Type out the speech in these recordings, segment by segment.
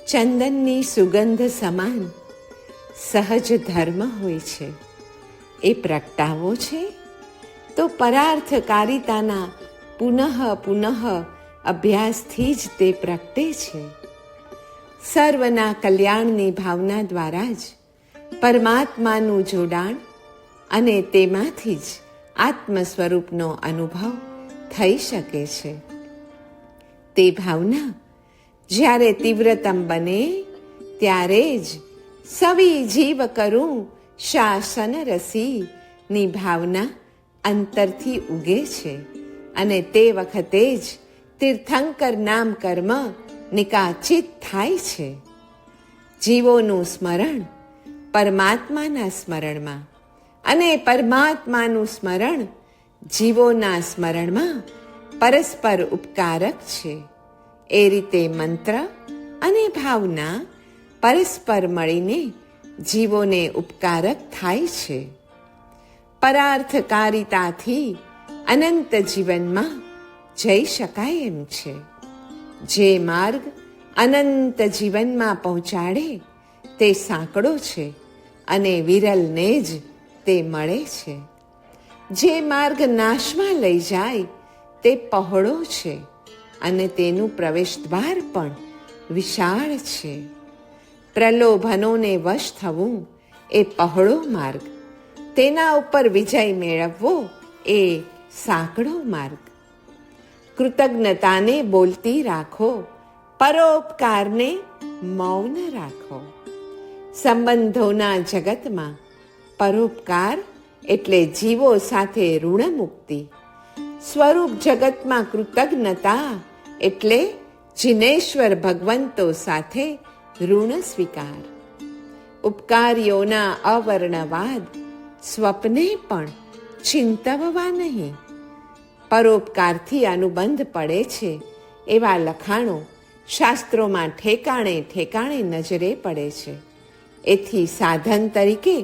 ચંદનની સુગંધ સમાન સહજ ધર્મ હોય છે. એ પ્રગટાવો છે તો પરાર્થકારિતાના પુનઃ અભ્યાસથી જ તે પ્રગટે છે. સર્વના કલ્યાણની ભાવના દ્વારા જ પરમાત્માનું જોડાણ અને તેમાંથી જ આત્મ સ્વરૂપનો અનુભવ થઈ શકે છે. તે ભાવના જ્યારે તીવ્રતમ બને ત્યારે જ સવી જીવ કરું શાસન રસીની ભાવના અંતરથી ઉગે છે અને તે વખતે જ તીર્થંકર નામ કર્મ નિકાચિત થાય છે. જીવોનું સ્મરણ પરમાત્માના સ્મરણમાં અને પરમાત્માનું સ્મરણ જીવોના સ્મરણમાં પરસ્પર ઉપકારક છે. એ રીતે મંત્ર અને ભાવના પરસ્પર મળીને જીવોને ઉપકારક થાય છે. પરાર્થકારિતાથી અનંત જીવનમાં જઈ શકાય એમ છે. જે માર્ગ અનંત જીવનમાં પહોંચાડે તે સાંકડો છે અને વિરલને જ તે મળે છે. જે માર્ગ નાશમાં લઈ જાય તે પહોળો છે અને તેનું પ્રવેશદ્વાર પણ વિશાળ છે. પ્રલોભનોને વશ થવું એ પહોળો માર્ગ, તેના ઉપર વિજય મેળવવો એ સાંકડો માર્ગ. કૃતજ્ઞતાને બોલતી રાખો, પરોપકારને મૌન રાખો. સંબંધોના જગતમાં પરોપકાર એટલે જીવો સાથે ઋણ મુક્તિ. સ્વરૂપ જગતમાં કૃતજ્ઞતા એટલે જિનેશ્વર ભગવંતો સાથે ઋણ સ્વીકાર. ઉપકારીઓના અવર્ણવાદ સ્વપ્ને પણ ચિંતવવા નહીં. પરોપકારથી અનુબંધ પડે છે એવા લખાણો શાસ્ત્રોમાં ઠેકાણે ઠેકાણે નજરે પડે છે. એથી સાધન તરીકે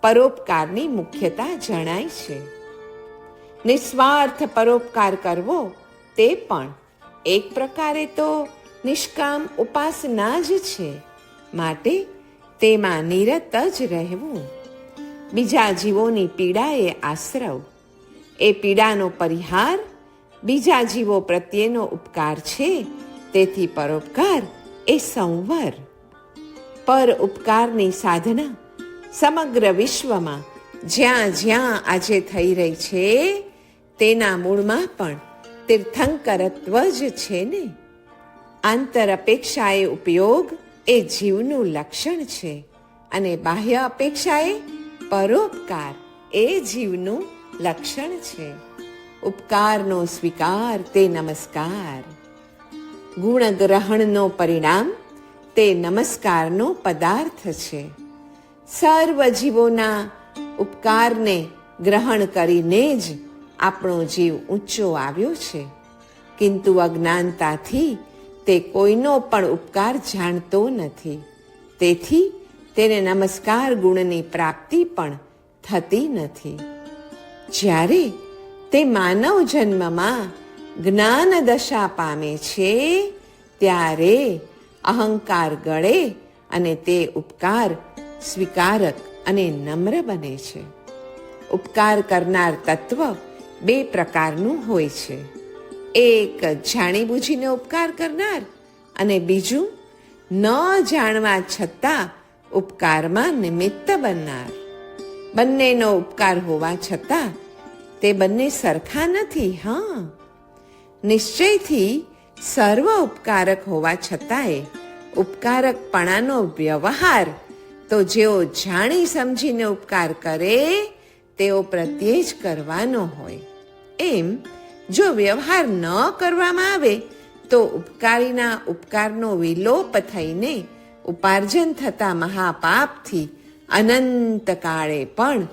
પરોપકારની મુખ્યતા જણાય છે. નિસ્વાર્થ પરોપકાર કરવો તે પણ એક પ્રકારે તો નિષ્કામ ઉપાસના જ છે. માટે તેમાં નિરત જ રહેવું. બીજા જીવોની પીડા એ આશ્રવ, એ પીડાનો પરિહાર બીજા જીવો પ્રત્યેનો ઉપકાર છે. તેથી પરોપકાર એ સંવર. પર ઉપકારની સાધના સમગ્ર વિશ્વમાં જ્યાં જ્યાં આજે થઈ રહી છે તેના મૂળમાં પણ તીર્થંકરત્વ જ છે ને. આંતર અપેક્ષાએ ઉપયોગ એ જીવનું લક્ષણ છે અને બાહ્ય અપેક્ષાએ પરોપકાર એ જીવનું લક્ષણ છે. ઉપકારનો સ્વીકાર તે નમસ્કાર. ગુણગ્રહણનો પરિણામ તે નમસ્કારનો પદાર્થ છે. સર્વ જીવોના ઉપકારને ગ્રહણ કરીને જ આપણો જીવ ઊંચો આવ્યો છે. કિંતુ અજ્ઞાનતાથી તે કોઈનો પણ ઉપકાર જાણતો નથી. તેથી તેને નમસ્કાર ગુણની પ્રાપ્તિ પણ થતી નથી. જ્યારે તે માનવ જન્મમાં જ્ઞાન દશા પામે છે ત્યારે અહંકાર ગળે અને તે ઉપકાર સ્વીકારક અને નમ્ર બને છે. ઉપકાર કરનાર તત્વ બે પ્રકારનું હોય છે. એક જાણી બૂજીને ઉપકાર કરનાર અને બીજું ન જાણવા છતાં ઉપકારમાં નિમિત્ત બનનાર. બંનેનો ઉપકાર હોવા છતાં તે બંને સરખા નથી. હા, નિશ્ચયથી સર્વ ઉપકારક હોવા છતાંય ઉપકારકપણાનો વ્યવહાર તો જેઓ જાણી સમજીને ઉપકાર કરે તેઓ પ્રત્યે જ કરવાનો હોય. એમ જો વ્યવહાર ન કરવામાં આવે તો ઉપકારીના ઉપકારનો વિલોપ થઈને ઉપાર્જન થતા મહાપાપથી અનંત કાળે પણ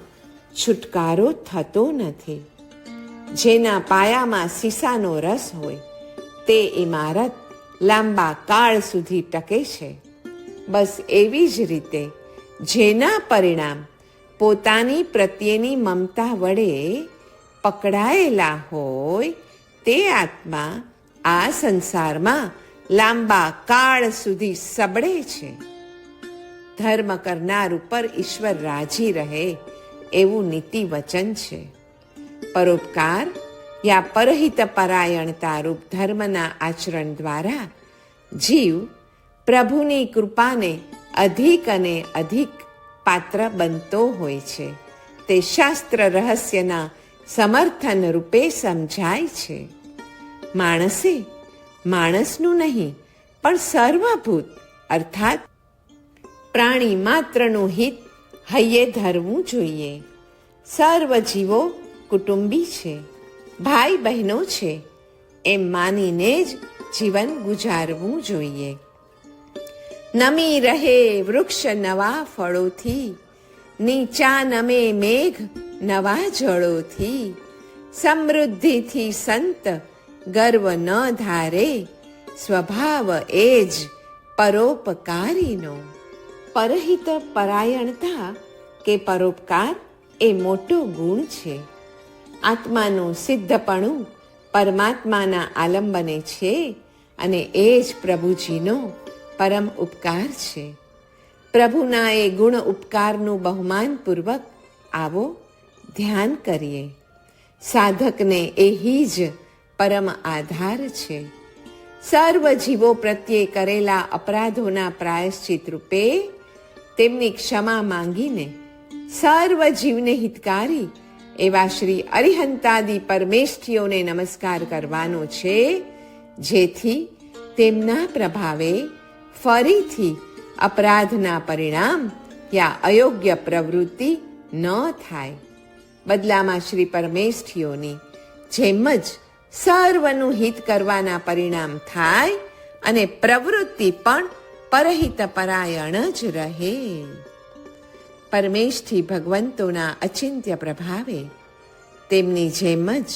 છુટકારો થતો નથી. જેના પાયામાં સીસાનો રસ હોય તે ઇમારત લાંબા કાળ સુધી ટકે છે. બસ એવી જ રીતે જેના પરિણામ પોતાની પ્રત્યેની મમતા વડે પકડાયેલા હોય તે આત્મા આ સંસારમાં લાંબા કાળ સુધી સબળે છે. ધર્મ કરનાર ઉપર ઈશ્વર રાજી રહે એવું નીતિ વચન છે. પરોપકાર યા પરહિત પરાયણતા રૂપ ધર્મના આચરણ દ્વારા જીવ પ્રભુની કૃપાને અધિક અને અધિક પાત્ર બનતો હોય છે. તે શાસ્ત્ર રહસ્યના સમર્થન રૂપે સમજાય છે. માણસે માણસનું નહીં પણ સર્વભૂત અર્થાત પ્રાણી માત્રનું હિત હૈયે ધરવું જોઈએ. સર્વ જીવો કુટુંબી છે, ભાઈ બહેનો છે એમ માનીને જ જીવન ગુજારવું જોઈએ. નમી રહે વૃક્ષ નવા ફળોથી, નીચા નમે મેઘ નવા જળોથી, સમૃદ્ધિથી સંત ગર્વ ન ધારે, સ્વભાવ એ જ પરોપકારીનો. પરહિત પરાયણતા કે પરોપકાર એ મોટો ગુણ છે. આત્માનું સિદ્ધપણું પરમાત્માના આલંબને છે અને એ જ પ્રભુજીનો પરમ ઉપકાર છે. પ્રભુના એ ગુણ ઉપકારનું બહુમાનપૂર્વક આવો ધ્યાન કરીએ. સાધકને એ જ પરમ આધાર છે. સર્વ જીવો પ્રત્યે કરેલા અપરાધોના પ્રાયશ્ચિત રૂપે તેમની ક્ષમા માંગીને સર્વ જીવને હિતકારી એવા શ્રી અરિહંતાદિ પરમેષ્ઠીઓને નમસ્કાર કરવાનો છે, જેથી તેમના પ્રભાવે ફરીથી અપરાધના પરિણામ યા અયોગ્ય પ્રવૃત્તિ ન થાય. બદલામાં શ્રી પરમેષ્ઠીઓની જેમ જ સર્વનું હિત કરવાના પરિણામ થાય અને પ્રવૃત્તિ પણ પરહિત પરાયણ જ રહે. પરમેષ્ઠી ભગવંતોના અચિંત્ય પ્રભાવે તેમની જેમ જ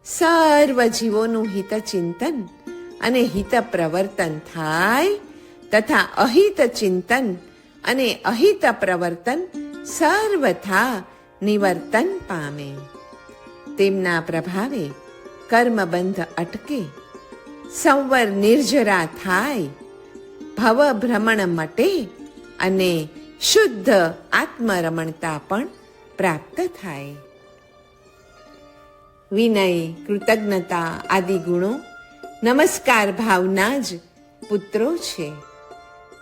સર્વ જીવોનું હિત ચિંતન અને હિત પ્રવર્તન થાય તથા અહિત ચિંતન અને અહિત પ્રવર્તન સર્વથા નિવર્તન પામે. તેમના પ્રભાવે કર્મબંધ અટકે, સંવર નિર્જરા થાય, ભવ ભ્રમણ મટે અને શુદ્ધ આત્મરમણતા પણ પ્રાપ્ત થાય. વિનય, કૃતજ્ઞતા આદિ ગુણો નમસ્કાર ભાવના જ પુત્રો છે.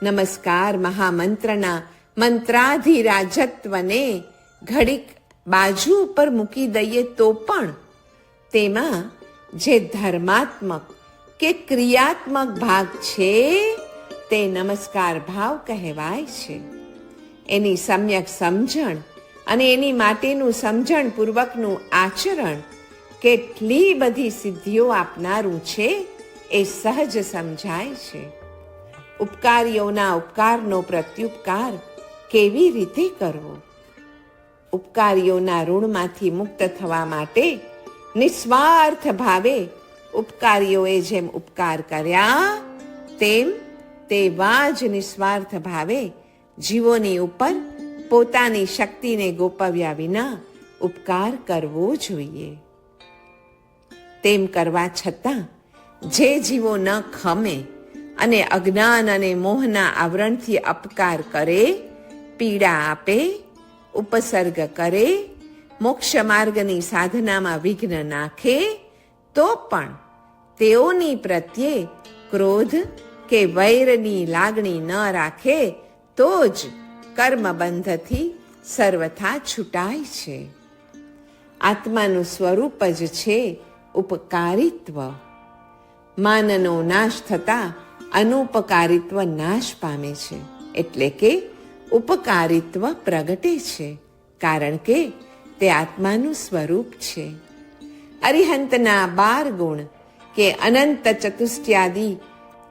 નમસ્કાર મહામંત્રના મંત્રાધિરાજત્વને ઘડીક બાજુ ઉપર મૂકી દઈએ તો પણ તેમાં જે ધર્માત્મક કે ક્રિયાત્મક ભાગ છે તે નમસ્કાર ભાવ કહેવાય છે. એની સમ્યક સમજણ અને એની માટેનું સમજણપૂર્વકનું આચરણ કેટલી બધી સિદ્ધિઓ આપનારું છે એ સહજ સમજાય છે. ઉપકારીઓના ઉપકારનો પ્રત્યુપકાર કેવી રીતે કરવો? ઉપકારીઓના ઋણમાંથી મુક્ત થવા માટે નિસ્વાર્થ ભાવે ઉપકારીઓએ જેમ ઉપકાર કર્યા તેમ તેવા જ નિસ્વાર્થ ભાવે જીવોની ઉપર પોતાની શક્તિને ગોપવ્યા વિના ઉપકાર કરવો જોઈએ. તેમ કરવા છતાં જે જીવો ન ખમે અને અજ્ઞાન અને મોહના આવરણથી અપકાર કરે, પીડા આપે, ઉપસર્ગ કરે, મોક્ષ માર્ગની સાધનામાં વિઘ્ન નાખે, તો પણ તેઓની પ્રત્યે ક્રોધ કે વૈરની લાગણી ન રાખે તો જ કર્મબંધથી સર્વથા છૂટાય છે. આત્માનું સ્વરૂપ જ છે ઉપકારિત્વ. માનનો નાશ થતા અનુપકારિત્વ નાશ પામે છે, એટલે કે ઉપકારિત્વ પ્રગટે છે, કારણ કે તે આત્માનું સ્વરૂપ છે. અરિહંતના 12 ગુણ કે અનંત ચતુષ્ટ્યાદિ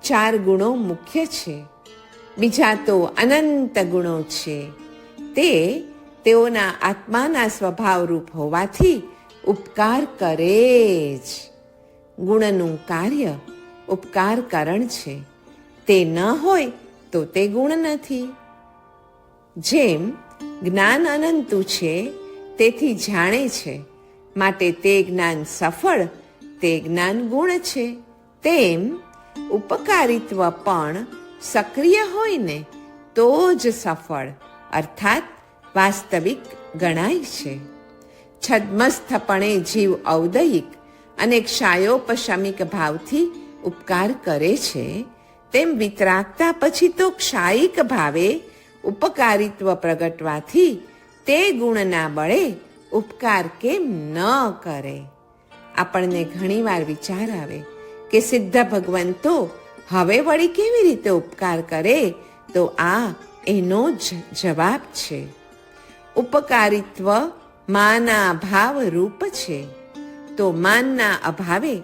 4 ગુણો મુખ્ય છે. બીજા તો અનંત ગુણો છે. તે તેઓના આત્માના સ્વભાવરૂપ હોવાથી ઉપકાર કરે જ. ગુણનું કાર્ય ઉપકારકરણ છે. તે ન હોય તો તે ગુણ નથી. જેમ જ્ઞાન અનંતું છે તેથી જાણે છે, માટે તે જ્ઞાન સફળ, તે જ્ઞાન ગુણ છે. તેમ ઉપકારિત્વ પણ સક્રિય હોય ને તો જ સફળ અર્થાત વાસ્તવિક ગણાય છે. છદ્મસ્થપણે જીવ ઔદયિક અને ક્ષાયોપશમિક ભાવથી ઉપકાર કરે છે, તેમ વિતરાગતા પછી તો ક્ષાયિક ભાવે ઉપકારિત્વ પ્રગટવાથી તે ગુણના બળે ઉપકાર કેમ ન કરે? આપણને ઘણીવાર વિચાર આવે કે સિદ્ધ ભગવંતો હવે વળી કેવી રીતે ઉપકાર કરે? તો આ એનો જ જવાબ છે. ઉપકારિત્વ માના ભાવ રૂપ છે, તો માનના અભાવે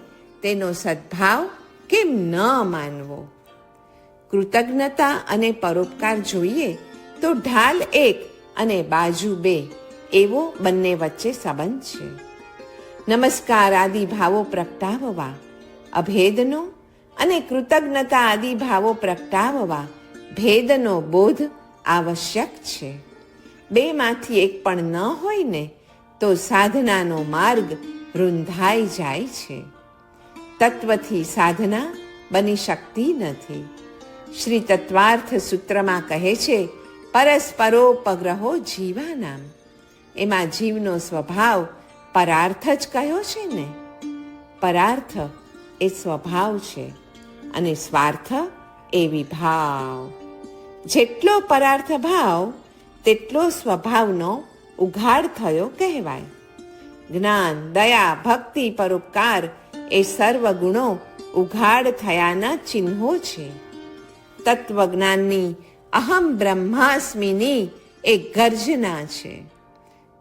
તેનો સદ્ભાવ કેમ ન માનવો? કૃતજ્ઞતા અને પરોપકાર જોઈએ તો ઢાલ એક અને બાજુ બે એવો બંને વચ્ચે સંબંધ છે. નમસ્કાર આદિ ભાવો પ્રગટાવવા અભેદનો અને કૃતજ્ઞતા આદિ ભાવો પ્રગટાવવા ભેદનો બોધ આવશ્યક છે. બેમાંથી એક પણ ન હોય ને તો સાધનાનો માર્ગ રૂંધાઈ જાય છે. તત્વથી સાધના બની શકતી નથી. શ્રી તત્વાર્થ સૂત્રમાં કહે છે, પરસ્પરોપગ્રહો જીવાનામ. એમાં જીવનો સ્વભાવ પરાર્થ જ કયો છે ને. પરાર્થ એ સ્વભાવ છે અને સ્વાર્થ એ વિભાવ. જેટલો પરાર્થ ભાવ તેટલો સ્વભાવનો ઉઘાડ થયો કહેવાય. જ્ઞાન, દયા, ભક્તિ, પરોપકાર એ સર્વ ગુણો ઉઘાડ થયાના ચિહ્નો છે. તત્વજ્ઞાનની અહમ બ્રહ્માસ્મિની એક ગર્જના છે.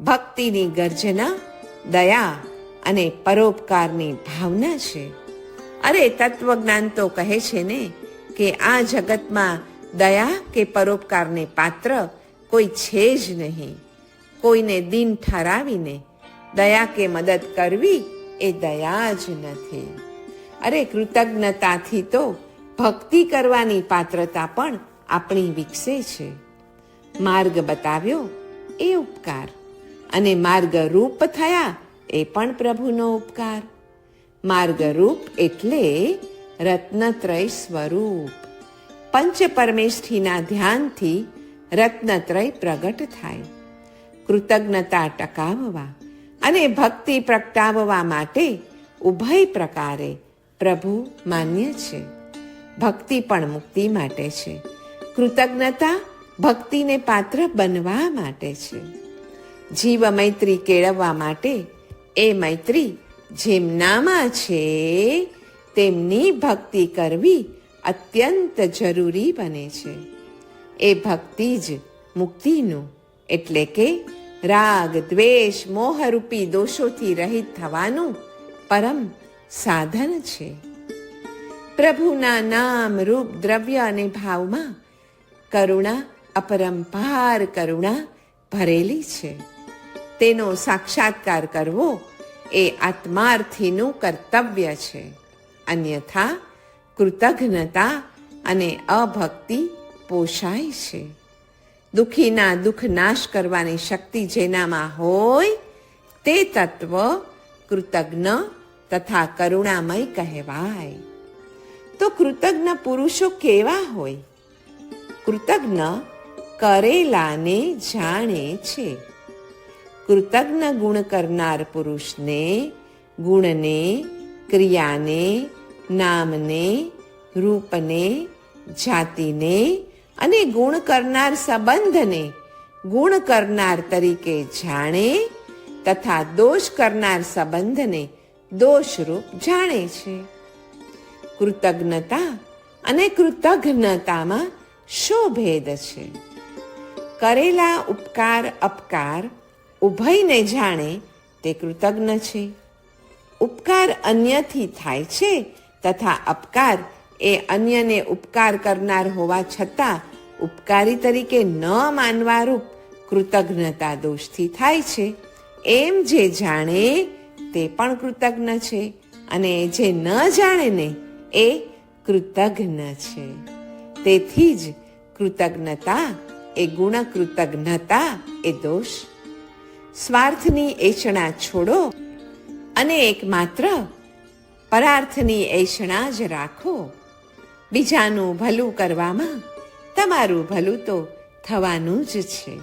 ભક્તિની ગર્જના દયા અને પરોપકારની ભાવના છે. અરે તત્વજ્ઞાન તો કહે છે ને કે આ જગતમાં દયા કે પરોપકારને પાત્ર કોઈ છે જ નહીં. કોઈને દિન ઠરાવીને દયા કે મદદ કરવી એ દયા જ નથી. અરે કૃતજ્ઞતાથી તો ભક્તિ કરવાની પાત્રતા પણ આપણી વિકસે છે. માર્ગ બતાવ્યો એ ઉપકાર, અને માર્ગરૂપ થયા એ પણ પ્રભુનો ઉપકાર. માર્ગરૂપ એટલે રત્નત્રય સ્વરૂપ. પંચ પરમેષ્ઠીના ધ્યાનથી રત્નત્રય પ્રગટ થાય. કૃતજ્ઞતા ટકાવવા અને ભક્તિ પ્રગટાવવા માટે ઉભય પ્રકારે પ્રભુ માન્ય છે. ભક્તિ પણ મુક્તિ માટે છે. કૃતજ્ઞતા ભક્તિને પાત્ર બનવા માટે છે. જીવ મૈત્રી કેળવવા માટે એ મૈત્રી જેમનામાં છે તેમની ભક્તિ કરવી અત્યંત જરૂરી બને છે. એ ભક્તિ જ મુક્તિનું એટલે કે રાગ, દ્વેષ, મોહરૂપી દોષોથી રહિત થવાનું પરમ સાધન છે. પ્રભુના નામ, રૂપ, દ્રવ્ય અને ભાવમાં કરુણા, અપરંપાર કરુણા ભરેલી છે. તેનો સાક્ષાત્કાર કરવો એ આત્માર્થીનું કર્તવ્ય છે. અન્યથા કૃતજ્ઞતા અને અભક્તિ પોષાય છે. દુઃખીના દુઃખ નાશ કરવાની શક્તિ જેનામાં હોય તે તત્વ કૃતજ્ઞ તથા કરુણામય કહેવાય. તો કૃતજ્ઞ પુરુષો કેવા હોય? કૃતજ્ઞ કરેલાને જાણે છે. કૃતજ્ઞ ગુણ કરનાર પુરુષને ગુણને, ક્રિયાને, નામને, રૂપને, જાતિને અને ગુણ કરનાર સંબંધને ગુણ કરનાર તરીકે જાણે તથા દોષ કરનાર સંબંધને દોષરૂપ જાણે છે. કૃતજ્ઞતા અને કૃતજ્ઞતામાં શું ભેદ છે? કરેલા ઉપકાર અપકાર ઉભયને જાણે તે કૃતજ્ઞ છે. ઉપકાર અન્યથી થાય છે તથા અપકાર એ અન્યને ઉપકાર કરનાર હોવા છતાં ઉપકારી તરીકે ન માનવારૂપ કૃતજ્ઞતા દોષથી થાય છે. એમ જે જાણે તે પણ કૃતજ્ઞ છે અને જે ન જાણે ને એ કૃતજ્ઞ છે. તેથી જ કૃતજ્ઞતા એ ગુણ, કૃતજ્ઞતા એ દોષ. સ્વાર્થની એષણા છોડો અને એકમાત્ર પરાર્થની એષણા જ રાખો. બીજાનું ભલું કરવામાં તમારું ભલું તો થવાનું જ છે.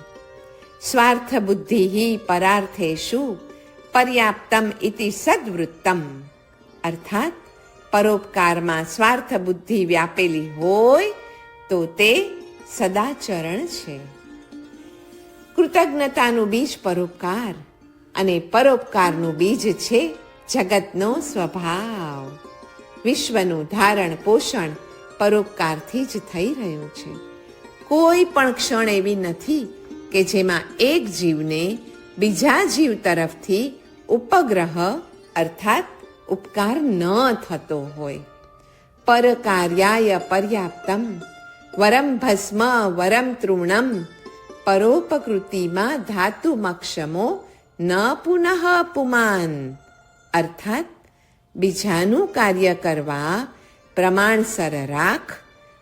સ્વાર્થ બુદ્ધિ પરાર્થેષુ પર્યાપ્તમ ઇતિ સદ્વૃત્તમ, અર્થાત પરોપકારમાં સ્વાર્થ બુદ્ધિ વ્યાપેલી હોય તો તે સદાચરણ છે. કૃતજ્ઞતાનું બીજ પરોપકાર અને પરોપકારનું બીજ છે જગતનો સ્વભાવ. વિશ્વનું ધારણ પોષણ પરોપકારથી જ થઈ રહ્યું છે. કોઈ પણ ક્ષણ એવી નથી કે જેમાં એક જીવને બીજા જીવ તરફથી ઉપગ્રહ અર્થાત ઉપકાર ન થતો હોય. પરકાર્યાય પર્યાપ્તમ વરમ ભસ્મ વરમ તૃણમ પરોપકૃતિમાં ધાતુમક્ષમો ન પુનઃ પુમાન, અર્થાત બીજાનું કાર્ય કરવા પ્રમાણસર રાખ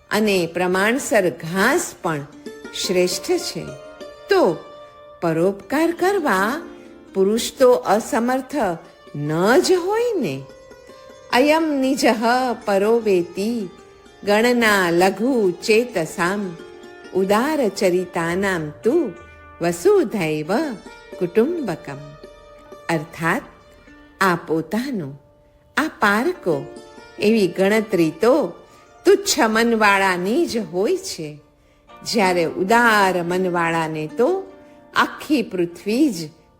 અને પ્રમાણસર ઘાસ પણ શ્રેષ્ઠ છે. તો પરોપકાર કરવા પુરુષ તો અસમર્થ ન જ હોય ને. અયમ નિજઃ પરોવેતી ગણના લઘુ ચેતસામ ઉદાર ચરિતાનામ તુ વસુધૈવ કુટુંબકમ, અર્થાત આ પોતાનો, આ પારકો એવી ગણતરી તો તુચ્છ મનવાળાની જ હોય છે, જ્યારે ઉદાર મનવાળાને તો આખી પૃથ્વી જ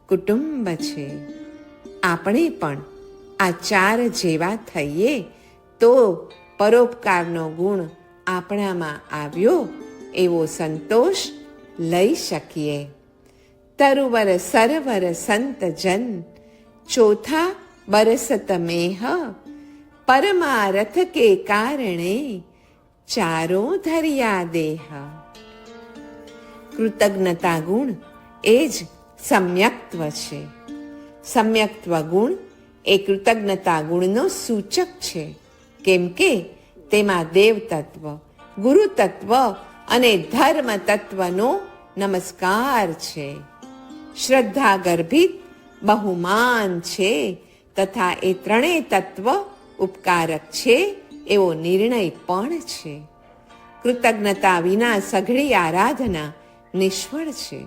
કુટુંબ છે. આપણે પણ આ ચાર જેવા થઈએ તો પરોપકારનો ગુણ આપણામાં આવ્યો એવો સંતોષ લઈ શકીએ. તરુવર સરવર સંત જન ચોથા બરસત મેહ પરમારથ કે કારણે ચારો ધર્યા દેહ. કૃતજ્ઞતા ગુણ એ જ સમ્યક્ત્વ છે. સમ્યક્ત્વ ગુણ એ કૃતજ્ઞતા ગુણનો સૂચક છે, કેમ કે તેમાં દેવ તત્વ, ગુરુ તત્વ અને ધર્મ તત્વનો નમસ્કાર છે. શ્રદ્ધા ગર્ભિત બહુમાન છે તથા એ ત્રણેય તત્વ ઉપકારક છે એવો નિર્ણય પણ છે. કૃતજ્ઞતા વિના સઘળી આરાધના નિષ્ફળ છે.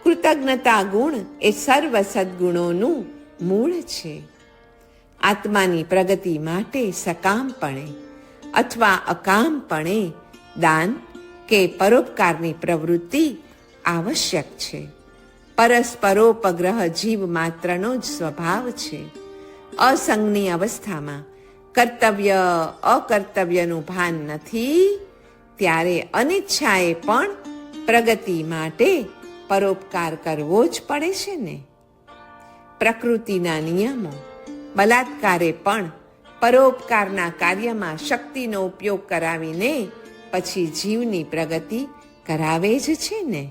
કૃતજ્ઞતા ગુણ એ સર્વ સદ્ગુણોનું મૂળ છે. આત્માની પ્રગતિ માટે સકામપણે અથવા અકામપણે દાન કે પરોપકારની પ્રવૃત્તિ આવશ્યક છે. પરસ્પરોપગ્રહ જીવ માત્રનો જ સ્વભાવ છે. અસંગની અવસ્થામાં કર્તવ્ય અકર્તવ્યનું ભાન નથી ત્યારે અનિચ્છાએ પણ પ્રગતિ માટે પરોપકાર કરવો જ પડે છે ને. પ્રકૃતિના નિયમો બલાત્કારે પણ પરોપકારના કાર્યમાં શક્તિનો ઉપયોગ કરાવીને પછી જીવની પ્રગતિ કરાવે જ છે ને.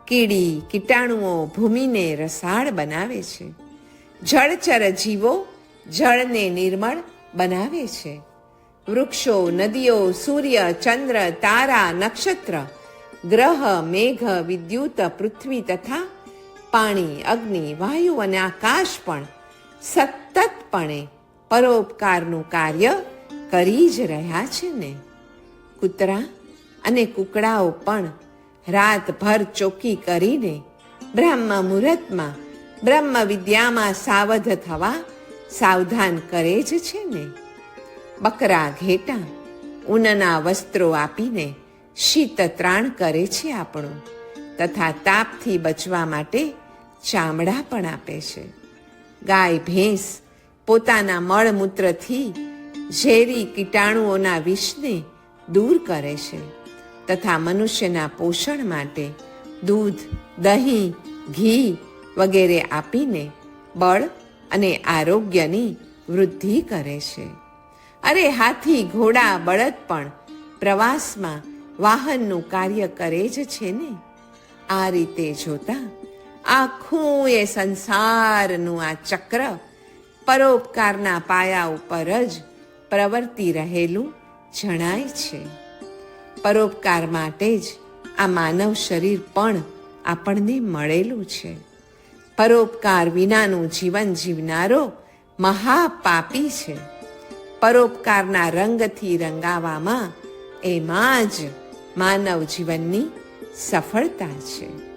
કીડી કીટાણુઓ ભૂમિને રસાળ બનાવે છે. જળચર જીવો જળને નિર્મળ બનાવે છે. વૃક્ષો, નદીઓ, સૂર્ય, ચંદ્ર, તારા, નક્ષત્ર, ગ્રહ, મેઘ, વિદ્યુત, પૃથ્વી તથા પાણી, અગ્નિ, વાયુ અને આકાશ પણ સતતપણે પરોપકારનું કાર્ય કરી જ રહ્યા છે ને. કૂતરા અને કુકડાઓ પણ રાતભર ચોકી કરીને બ્રહ્મ મુહૂર્તમાં બ્રહ્મ વિદ્યામાં સાવધ થવા સાવધાન કરે જ છે ને. બકરા ઘેટા ઊનના વસ્ત્રો આપીને શીત ત્રાણ કરે છે આપણું, તથા તાપથી બચવા માટે ચામડા પણ આપે છે. ગાય ભેંસ પોતાના મળમૂત્રથી ઝેરી કીટાણુઓના વિષને દૂર કરે છે, તથા મનુષ્યના પોષણ માટે દૂધ, દહીં, ઘી વગેરે આપીને બળ અને આરોગ્યની વૃદ્ધિ કરે છે. અરે હાથી, ઘોડા, બળદ પણ પ્રવાસમાં વાહનનું કાર્ય કરે જ છે ને. આ રીતે જોતા આખું એ સંસારનું આ ચક્ર પરોપકારના પાયા ઉપર જ પ્રવર્તી રહેલું જણાય છે. પરોપકાર માટે જ આ માનવ શરીર પણ આપણને મળેલું છે. પરોપકાર વિનાનું જીવન જીવનારો મહાપાપી છે. પરોપકારના રંગથી રંગાવામાં એમાં જ માનવ જીવનની સફળતા છે.